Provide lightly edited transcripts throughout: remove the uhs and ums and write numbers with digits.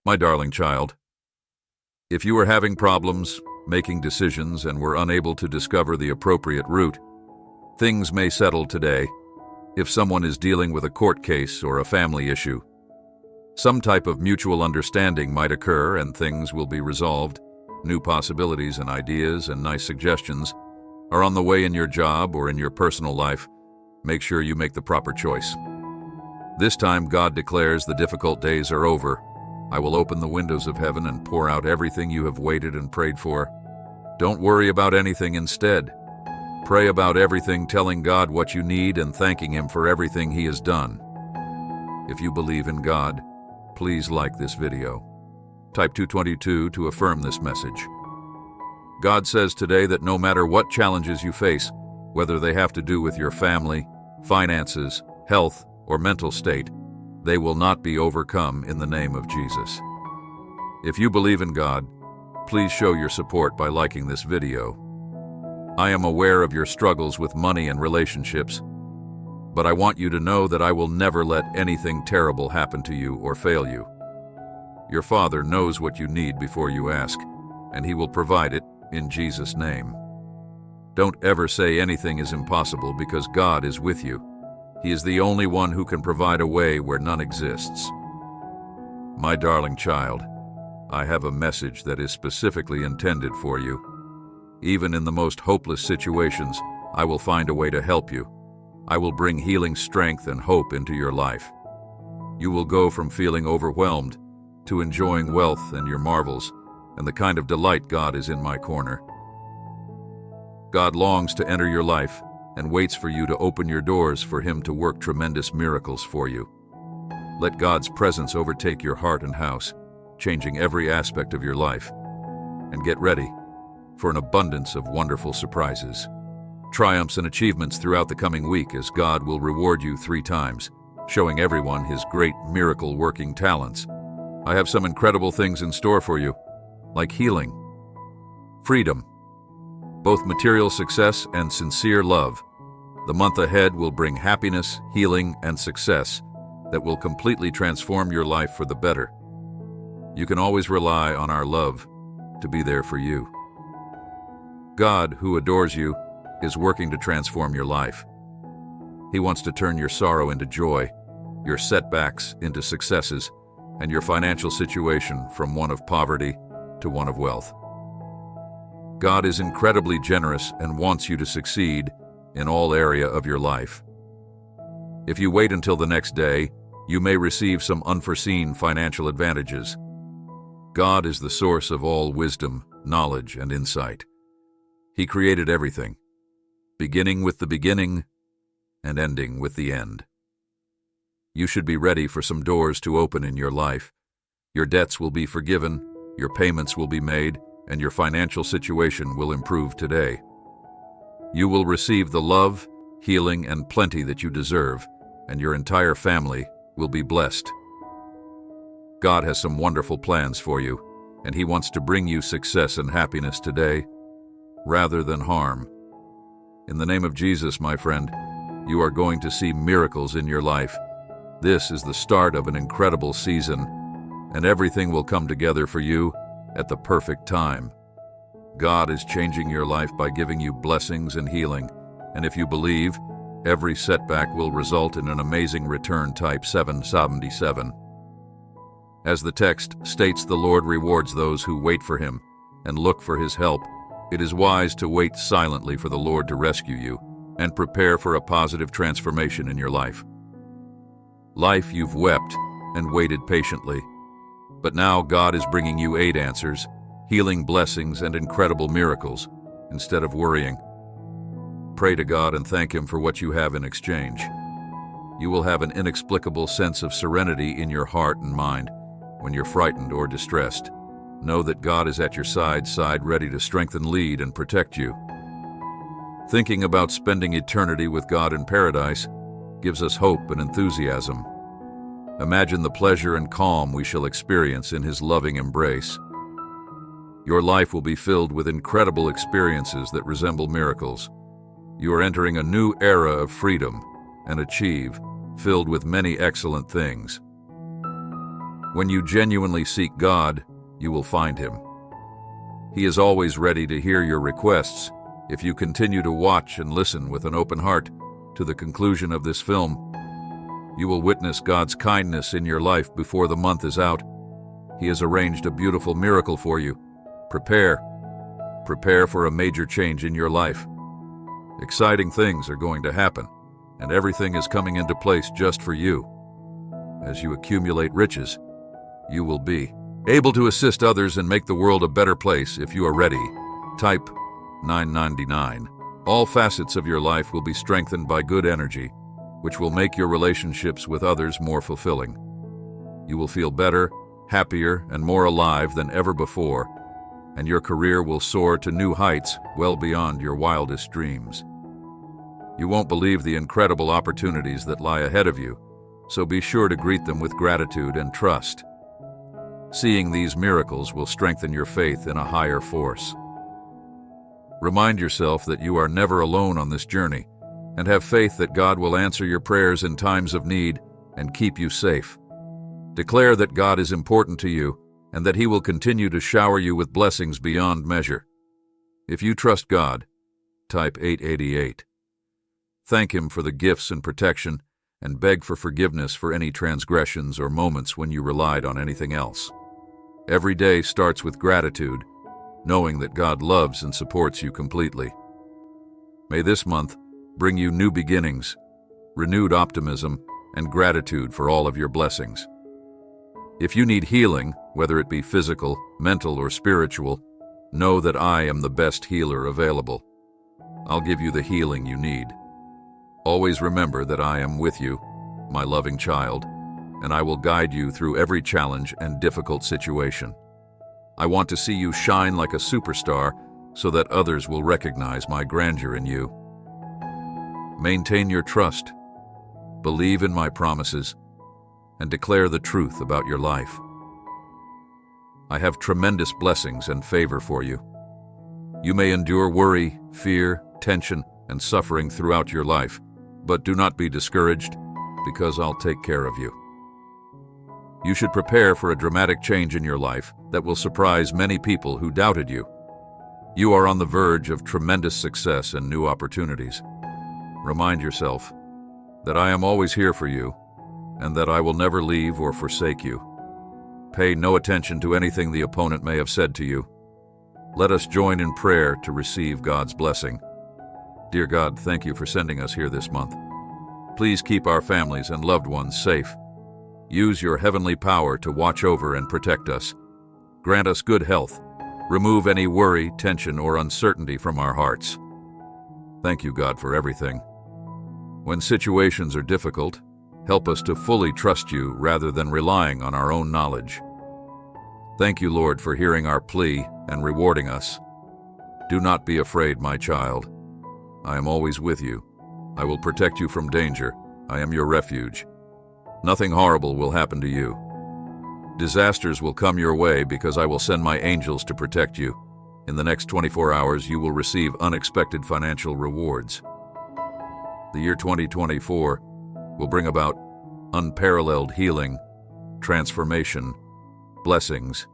My darling child, if you are having problems making decisions and were unable to discover the appropriate route, things may settle today. If someone is dealing with a court case or a family issue, some type of mutual understanding might occur and things will be resolved. New possibilities and ideas and nice suggestions are on the way in your job or in your personal life. Make sure you make the proper choice. This time, God declares the difficult days are over. I will open the windows of heaven and pour out everything you have waited and prayed for. Don't worry about anything instead. Pray about everything, telling God what you need and thanking Him for everything He has done. If you believe in God, please like this video. Type 222 to affirm this message. God says today that no matter what challenges you face, whether they have to do with your family, finances, health, or mental state, they will not be overcome in the name of Jesus. If you believe in God, please show your support by liking this video. I am aware of your struggles with money and relationships, but I want you to know that I will never let anything terrible happen to you or fail you. Your Father knows what you need before you ask, and He will provide it in Jesus' name. Don't ever say anything is impossible because God is with you. He is the only one who can provide a way where none exists. My darling child, I have a message that is specifically intended for you. Even in the most hopeless situations, I will find a way to help you. I will bring healing strength and hope into your life. You will go from feeling overwhelmed to enjoying wealth and your marvels and the kind of delight God is in my corner. God longs to enter your life and waits for you to open your doors for Him to work tremendous miracles for you. Let God's presence overtake your heart and house, changing every aspect of your life. And get ready for an abundance of wonderful surprises, triumphs and achievements throughout the coming week as God will reward you 3 times, showing everyone His great miracle-working talents. I have some incredible things in store for you, like healing, freedom, both material success and sincere love. The month ahead will bring happiness, healing, and success that will completely transform your life for the better. You can always rely on our love to be there for you. God, who adores you, is working to transform your life. He wants to turn your sorrow into joy, your setbacks into successes, and your financial situation from one of poverty to one of wealth. God is incredibly generous and wants you to succeed in all area of your life. If you wait until the next day, you may receive some unforeseen financial advantages. God is the source of all wisdom, knowledge, and insight. He created everything, beginning with the beginning and ending with the end. You should be ready for some doors to open in your life. Your debts will be forgiven, your payments will be made, and your financial situation will improve today. You will receive the love, healing, and plenty that you deserve, and your entire family will be blessed. God has some wonderful plans for you, and He wants to bring you success and happiness today, rather than harm. In the name of Jesus, my friend, you are going to see miracles in your life. This is the start of an incredible season, and everything will come together for you at the perfect time. God is changing your life by giving you blessings and healing, and if you believe, every setback will result in an amazing return. Type 777. As the text states, the Lord rewards those who wait for Him and look for His help. It is wise to wait silently for the Lord to rescue you and prepare for a positive transformation in your life. Life, you've wept and waited patiently, but now God is bringing you 8 answers, healing blessings, and incredible miracles. Instead of worrying, pray to God and thank Him for what you have in exchange. You will have an inexplicable sense of serenity in your heart and mind when you're frightened or distressed. Know that God is at your side ready to strengthen, lead, and protect you. Thinking about spending eternity with God in paradise gives us hope and enthusiasm. Imagine the pleasure and calm we shall experience in His loving embrace. Your life will be filled with incredible experiences that resemble miracles. You are entering a new era of freedom and achieve, filled with many excellent things. When you genuinely seek God, you will find Him. He is always ready to hear your requests if you continue to watch and listen with an open heart to the conclusion of this film. You will witness God's kindness in your life before the month is out. He has arranged a beautiful miracle for you. Prepare for a major change in your life. Exciting things are going to happen, and everything is coming into place just for you. As you accumulate riches, you will be able to assist others and make the world a better place if you are ready. Type 999. All facets of your life will be strengthened by good energy, which will make your relationships with others more fulfilling. You will feel better, happier, and more alive than ever before, and your career will soar to new heights well beyond your wildest dreams. You won't believe the incredible opportunities that lie ahead of you, so be sure to greet them with gratitude and trust. Seeing these miracles will strengthen your faith in a higher force. Remind yourself that you are never alone on this journey, and have faith that God will answer your prayers in times of need and keep you safe. Declare that God is important to you and that He will continue to shower you with blessings beyond measure. If you trust God, type 888. Thank Him for the gifts and protection, and beg for forgiveness for any transgressions or moments when you relied on anything else. Every day starts with gratitude, knowing that God loves and supports you completely. May this month bring you new beginnings, renewed optimism, and gratitude for all of your blessings. If you need healing, whether it be physical, mental, or spiritual, know that I am the best healer available. I'll give you the healing you need. Always remember that I am with you, my loving child, and I will guide you through every challenge and difficult situation. I want to see you shine like a superstar so that others will recognize my grandeur in you. Maintain your trust, believe in my promises, and declare the truth about your life. I have tremendous blessings and favor for you. You may endure worry, fear, tension, and suffering throughout your life, but do not be discouraged, because I'll take care of you. You should prepare for a dramatic change in your life that will surprise many people who doubted you. You are on the verge of tremendous success and new opportunities. Remind yourself that I am always here for you, and that I will never leave or forsake you. Pay no attention to anything the opponent may have said to you. Let us join in prayer to receive God's blessing. Dear God, thank you for sending us here this month. Please keep our families and loved ones safe. Use your heavenly power to watch over and protect us. Grant us good health. Remove any worry, tension, or uncertainty from our hearts. Thank you, God, for everything. When situations are difficult, help us to fully trust you rather than relying on our own knowledge. Thank you, Lord, for hearing our plea and rewarding us. Do not be afraid, my child. I am always with you. I will protect you from danger. I am your refuge. Nothing horrible will happen to you. Disasters will come your way because I will send my angels to protect you. In the next 24 hours, you will receive unexpected financial rewards. The year 2024 will bring about unparalleled healing, transformation, blessings,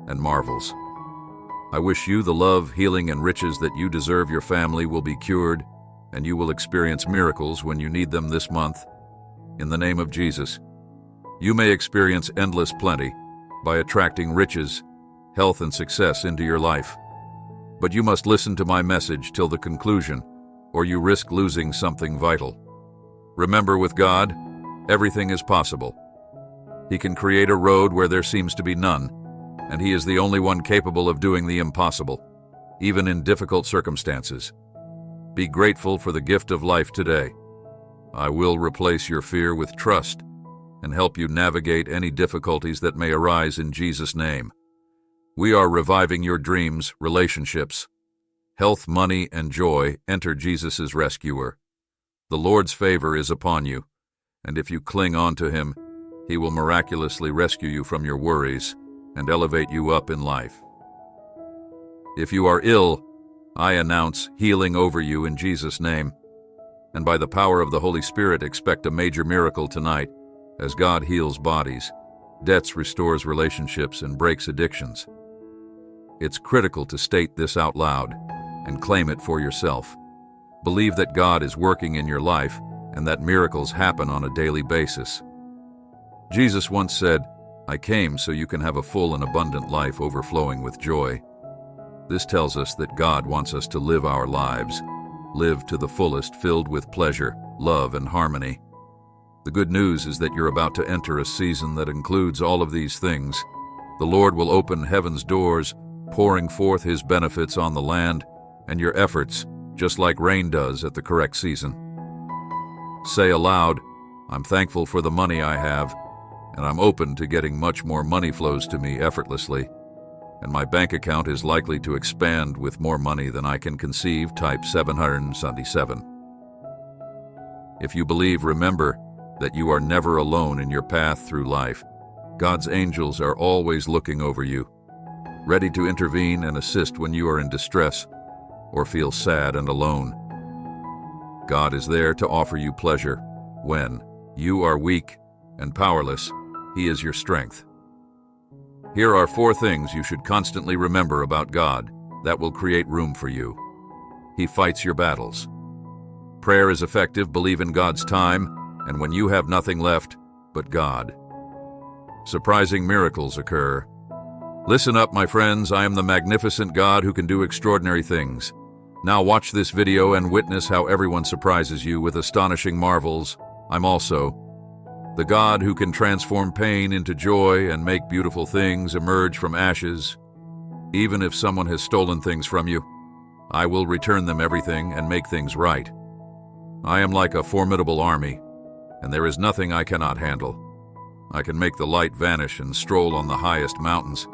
and marvels. I wish you the love, healing, and riches that you deserve. Your family will be cured, and you will experience miracles when you need them this month. In the name of Jesus, you may experience endless plenty by attracting riches, health, and success into your life. But you must listen to my message till the conclusion, or you risk losing something vital. Remember, with God, everything is possible. He can create a road where there seems to be none, and He is the only one capable of doing the impossible, even in difficult circumstances. Be grateful for the gift of life today. I will replace your fear with trust and help you navigate any difficulties that may arise in Jesus' name. We are reviving your dreams, relationships, health, money, and joy. Enter Jesus' rescuer. The Lord's favor is upon you, and if you cling on to Him, He will miraculously rescue you from your worries and elevate you up in life. If you are ill, I announce healing over you in Jesus' name. And by the power of the Holy Spirit, expect a major miracle tonight as God heals bodies, Debts restores relationships and breaks addictions. It's critical to state this out loud and claim it for yourself. Believe that God is working in your life and that miracles happen on a daily basis. Jesus once said, "I came so you can have a full and abundant life overflowing with joy." This tells us that God wants us to live our lives, live to the fullest, filled with pleasure, love, and harmony. The good news is that you're about to enter a season that includes all of these things. The Lord will open heaven's doors, pouring forth His benefits on the land and your efforts, just like rain does at the correct season. Say aloud, "I'm thankful for the money I have, and I'm open to getting much more money flows to me effortlessly, and my bank account is likely to expand with more money than I can conceive." Type 777. If you believe, remember that you are never alone in your path through life. God's angels are always looking over you, ready to intervene and assist when you are in distress or feel sad and alone. God is there to offer you pleasure. When you are weak and powerless, He is your strength. Here are 4 things you should constantly remember about God that will create room for you. He fights your battles. Prayer is effective. Believe in God's time, and when you have nothing left but God. Surprising miracles occur. Listen up, my friends. I am the magnificent God who can do extraordinary things. Now watch this video and witness how everyone surprises you with astonishing marvels. I'm also the God who can transform pain into joy and make beautiful things emerge from ashes. Even if someone has stolen things from you, I will return them everything and make things right. I am like a formidable army, and there is nothing I cannot handle. I can make the light vanish and stroll on the highest mountains.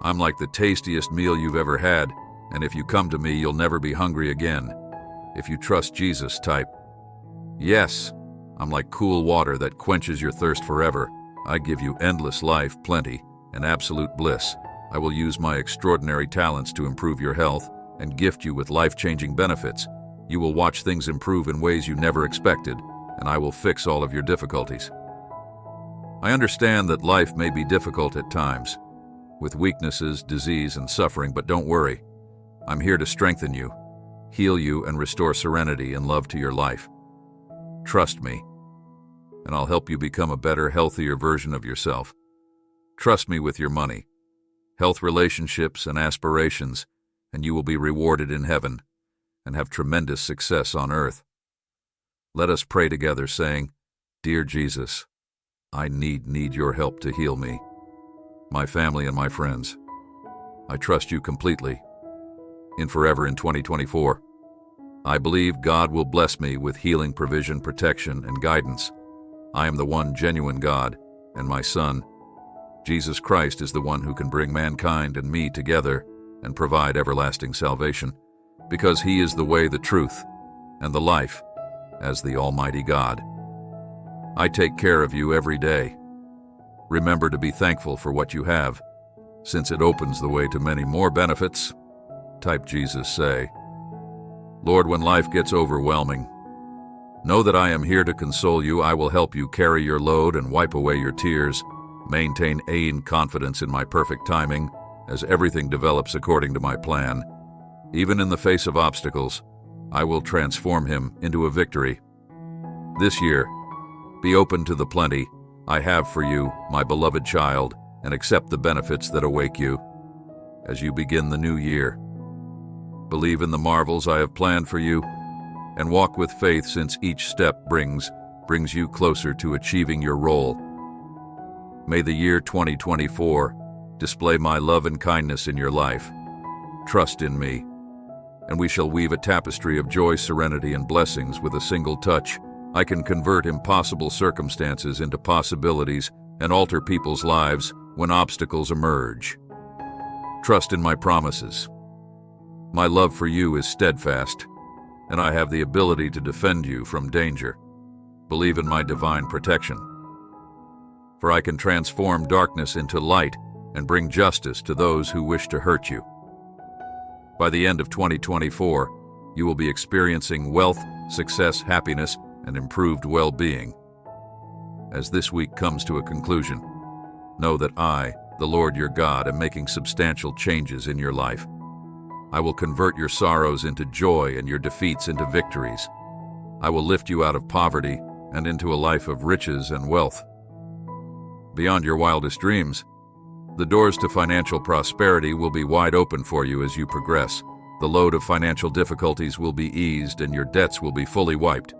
I'm like the tastiest meal you've ever had, and if you come to me, you'll never be hungry again. If you trust Jesus, type, "Yes." I'm like cool water that quenches your thirst forever. I give you endless life, plenty, and absolute bliss. I will use my extraordinary talents to improve your health and gift you with life-changing benefits. You will watch things improve in ways you never expected, and I will fix all of your difficulties. I understand that life may be difficult at times, with weaknesses, disease, and suffering, but don't worry. I'm here to strengthen you, heal you, and restore serenity and love to your life. Trust me, and I'll help you become a better, healthier version of yourself. Trust me with your money, health, relationships, and aspirations, and you will be rewarded in heaven and have tremendous success on earth. Let us pray together, saying, "Dear Jesus, I need your help to heal me, my family, and my friends. I trust you completely, in forever in 2024. I believe God will bless me with healing, provision, protection, and guidance. I am the one genuine God, and my Son, Jesus Christ, is the one who can bring mankind and me together and provide everlasting salvation, because He is the way, the truth, and the life, as the Almighty God. I take care of you every day. Remember to be thankful for what you have, since it opens the way to many more benefits." Type Jesus, say, "Lord, when life gets overwhelming, know that I am here to console you. I will help you carry your load and wipe away your tears. Maintain confidence in my perfect timing as everything develops according to my plan. Even in the face of obstacles, I will transform him into a victory. This year, be open to the plenty I have for you, my beloved child, and accept the benefits that await you as you begin the new year. Believe in the marvels I have planned for you, and walk with faith, since each step brings you closer to achieving your role. May the year 2024 display my love and kindness in your life. Trust in me, and we shall weave a tapestry of joy, serenity, and blessings. With a single touch, I can convert impossible circumstances into possibilities and alter people's lives when obstacles emerge. Trust in my promises. My love for you is steadfast, and I have the ability to defend you from danger. Believe in my divine protection, for I can transform darkness into light and bring justice to those who wish to hurt you. By the end of 2024, you will be experiencing wealth, success, happiness, and improved well-being. As this week comes to a conclusion, know that I, the Lord your God, am making substantial changes in your life. I will convert your sorrows into joy and your defeats into victories. I will lift you out of poverty and into a life of riches and wealth. Beyond your wildest dreams, the doors to financial prosperity will be wide open for you as you progress. The load of financial difficulties will be eased and your debts will be fully wiped.